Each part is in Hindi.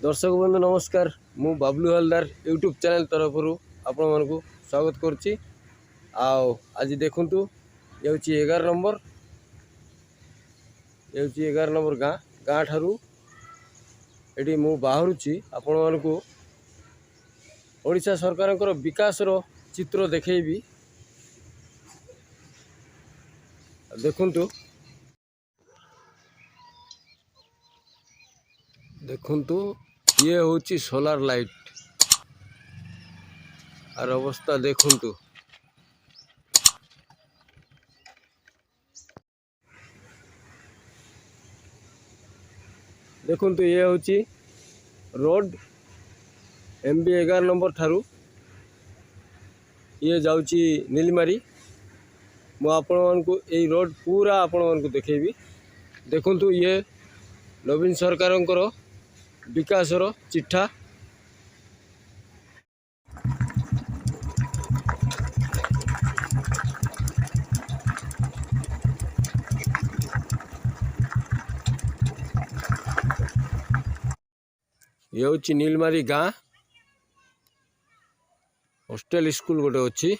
दर्शक बंधु नमस्कार। मु बाबलू हलदार यूट्यूब चैनल तरफ आपण मानक स्वागत करुच्ची। आज देखु ये 11 नंबर गाँ गाँ ठारू ये मु बाहरुची आपण मानक ओडिशा सरकार विकास चित्र देखी। देखु ये हूँ सोलार लाइट आर अवस्था देखु। देखु ये हूँ रोड MB 11 नंबर ठारू ये जाऊँची नीलमारी। मु आपण मानकु यही रोड पूरा आपण मानकु देखेबी। देखु ये नवीन सरकार विकास चिठा। ये हूँ नीलमारी गाँ हॉस्टेल स्कूल गोटे अच्छी।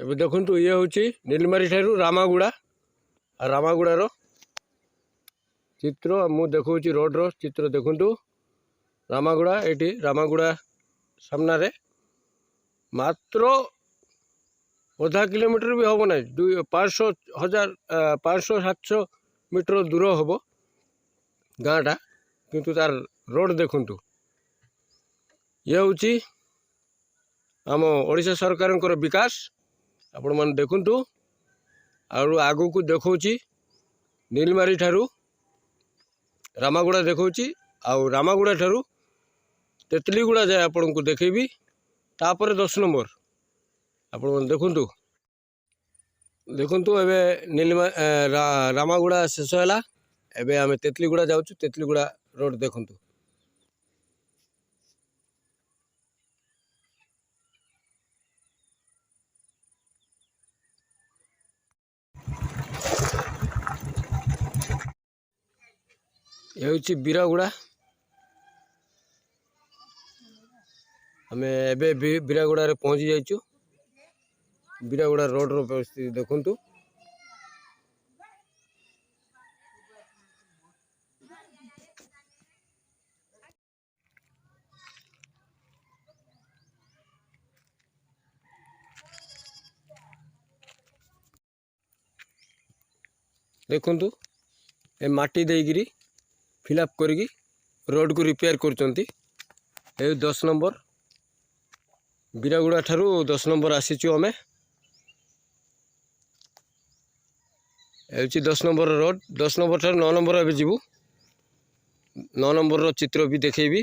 एबे देखु ये हूँ नीलमारी ठारू रामागुड़ा रामागुड़ार चित्र मु देखा रोड रो चित्र। देखु रामागुड़ा ये रामागुड़ा सामने मात्र आधा किलोमीटर भी हम ना 500-700 मीटर दूर हम गाँटा, किंतु तार रोड देखु ये हूँ आम ओडिशा सरकार विकास। आपण मन देखु आगु को देखा नीलमारी ठारू रामागुड़ा देखा रामागुड़ा ठारू तेतलीगुड़ा जाए आपण को देखेबी। तापर 10 नंबर आपण देखु एबे रामागुड़ा शेष है। एबे आमे तेतलीगुड़ा जाऊँ। तेतलीगुड़ा रोड देखु ये हूँ बीरागुड़ा। आम एबे बीरागुड़ा रे पहुँची जाइचु। बीरागुड़ा रोड रो परिस्थिति देखु। देखु ए माटी देगिरी फिलअप करी रोड को रिपेयर करचंती। 10 नंबर बीरागुड़ा ठारू 10 नंबर आसीचु। आमे ए 10 नंबर रोड 10 नंबर ठारू 9 नंबर एबे जीवु। 9 नंबर रो चित्र भी देखेबी।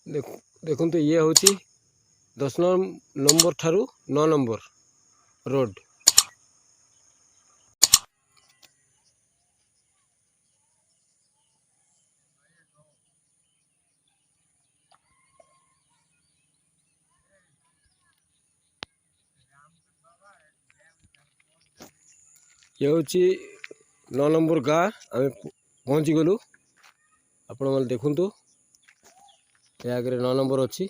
देखु ये हूँ 10 नंबर ठारू 9 नंबर रोड। ये हूँ 9 नंबर गाँ आम पहुँची गलु। आपण मैंने देखु ये आगे 9 नंबर अच्छी।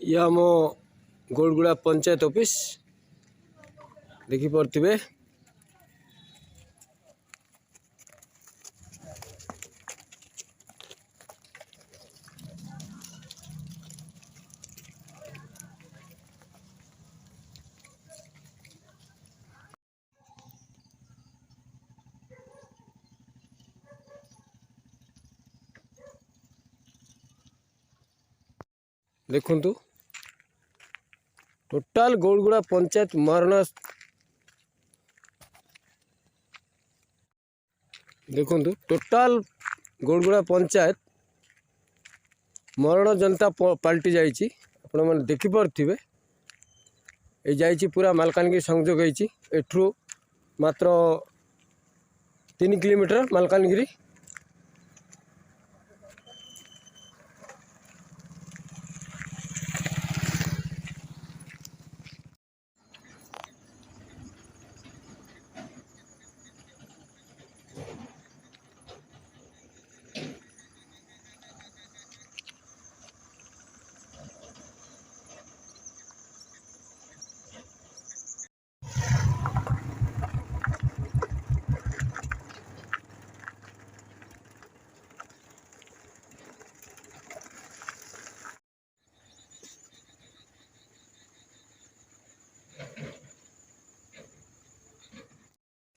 यह आम गोलगुड़ा पंचायत ऑफिस देखी पारे। देखु टोटाल गोलगुड़ा पंचायत महाराणा। देखु टोटाल गोड़गुड़ा पंचायत मरण जनता पलटि जाइए। आपण मैंने देखिपे ये जाइए पूरा मालकानगिरी संजोग होती एठू मात्र 3 किलोमीटर मालकानगिरी।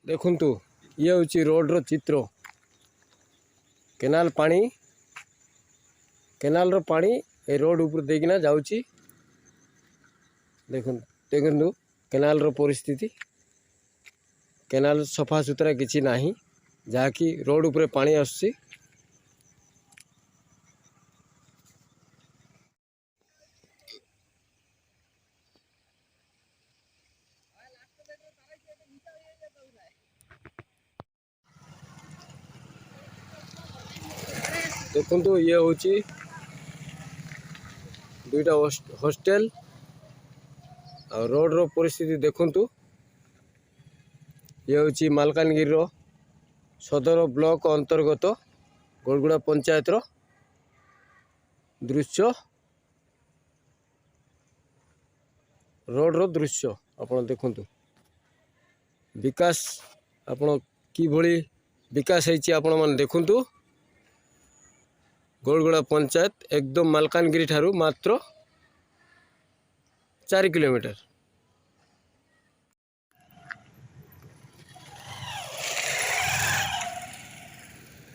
देखु ये हूँ रोड रो चित्र। केनाल पानी केनाल रो पानी ए रोड ऊपर देकिना जाउची। देखु देखु केनाल रो परिस्थिति। केनाल सफा सुतरा किसी नाही जहाँकि रोड ऊपर पानी आसुची। देखु ये हूँ दुईटा हॉस्टेल और रोड रो परिस्थिति देखु। ये हूँ मालकानगिरी रो सदर ब्लॉक अंतर्गत गोड़गुड़ा पंचायत रो दृश्य। रोड रो दृश्य आपण देखु। विकास आपण कि भली विकास होती आपण मैंने देखु। गोड़गुड़ा पंचायत एकदम मालकानगिरी ठारू मात्र 4 किलोमीटर।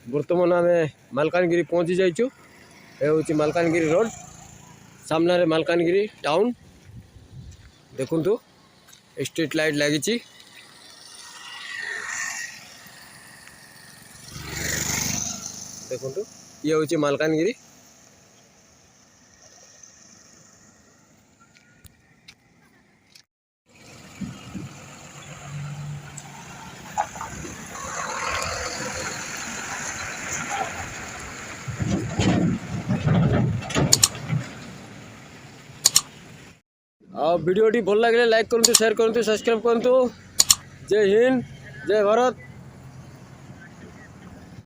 बर्तमान आम मालकानगिरी पहुँची जाइचु। ये हूँ मालकानगिरी रोड सामने मालकानगिरी टाउन। देखु स्ट्रीट लाइट लगी। देखु ये हूँ मालकानगिरी। वीडियो भल लगे लाइक करूँ, शेयर करूँ, सब्सक्राइब करूँ। जय हिंद, जय भारत।